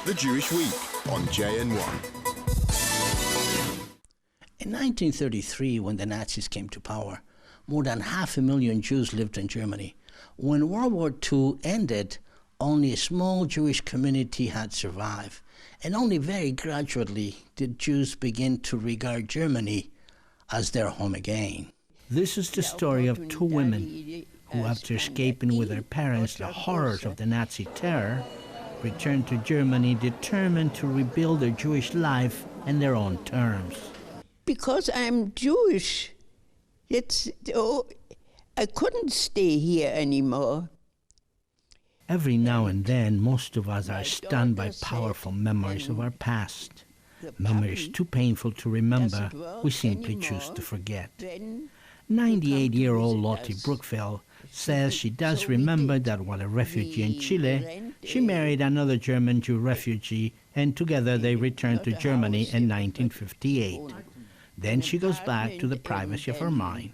The Jewish Week on JN1. In 1933, when the Nazis came to power, more than 500,000 Jews lived in Germany. When World War II ended, only a small Jewish community had survived, and only very gradually did Jews begin to regard Germany as their home again. This is the story of two women who, after escaping with their parents the horrors of the Nazi terror, returned to Germany determined to rebuild their Jewish life in their own terms. Because I'm Jewish, I couldn't stay here anymore. Every now and then, most of us are stunned by powerful memories of our past. Memories too painful to remember, we simply choose to forget. 98-year-old Lottie Brookville says she does remember that while a refugee in Chile, she married another German Jew refugee, and together they returned to Germany in 1958. Then she goes back to the privacy of her mind.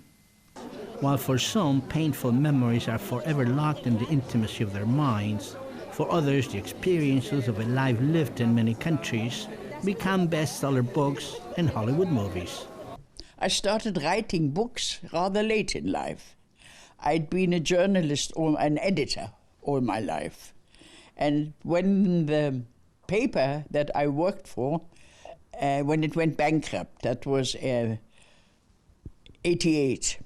While for some, painful memories are forever locked in the intimacy of their minds, for others, the experiences of a life lived in many countries become bestseller books and Hollywood movies. I started writing books rather late in life. I'd been a journalist or an editor all my life. And when the paper that I worked for, when it went bankrupt, that was 88,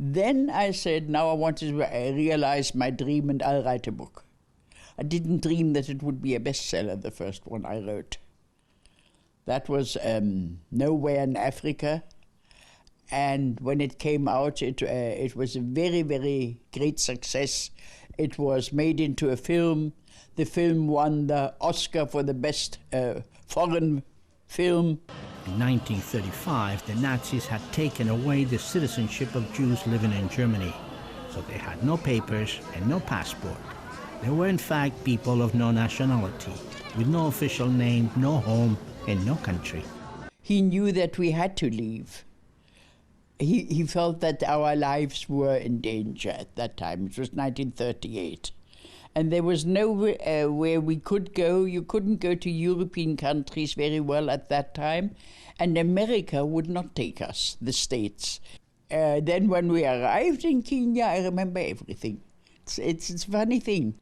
then I said, now I want to realize my dream and I'll write a book. I didn't dream that it would be a bestseller, the first one I wrote. That was Nowhere in Africa. And when it came out, it was a very, very great success. It was made into a film. The film won the Oscar for the best foreign film. In 1935, the Nazis had taken away the citizenship of Jews living in Germany, so they had no papers and no passport. They were in fact people of no nationality, with no official name, no home, and no country. He knew that we had to leave. He felt that our lives were in danger at that time. It was 1938. And there was nowhere where we could go. You couldn't go to European countries very well at that time. And America would not take us, the States. Then when we arrived in Kenya, I remember everything. It's a funny thing.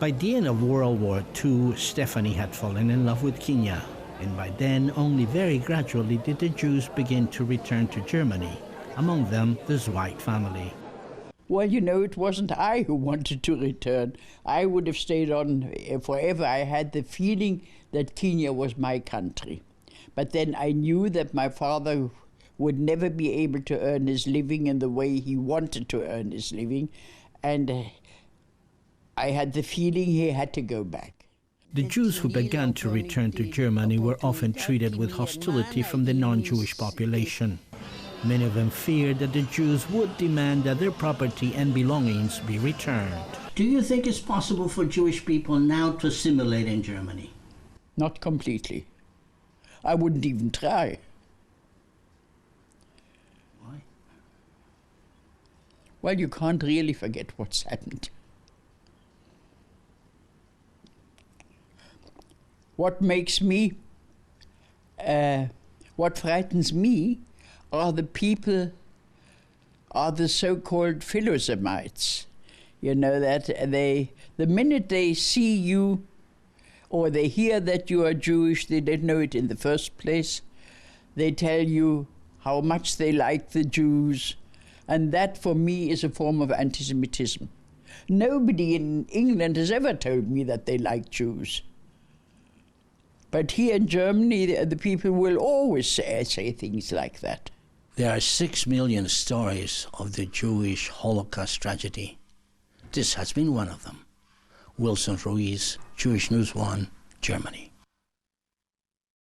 By the end of World War II, Stephanie had fallen in love with Kenya. And by then, only very gradually did the Jews begin to return to Germany, among them the Zweig family. Well, you know, it wasn't I who wanted to return. I would have stayed on forever. I had the feeling that Kenya was my country. But then I knew that my father would never be able to earn his living in the way he wanted to earn his living. And I had the feeling he had to go back. The Jews who began to return to Germany were often treated with hostility from the non-Jewish population. Many of them feared that the Jews would demand that their property and belongings be returned. Do you think it's possible for Jewish people now to assimilate in Germany? Not completely. I wouldn't even try. Why? Well, you can't really forget what's happened. What makes me, what frightens me are the people, are the so-called Philosemites. You know, that the minute they see you or they hear that you are Jewish, they don't know it in the first place. They tell you how much they like the Jews. And that, for me, is a form of anti-Semitism. Nobody in England has ever told me that they like Jews. But here in Germany, the people will always say things like that. There are 6 million stories of the Jewish Holocaust tragedy. This has been one of them. Wilson Ruiz, Jewish News 1, Germany.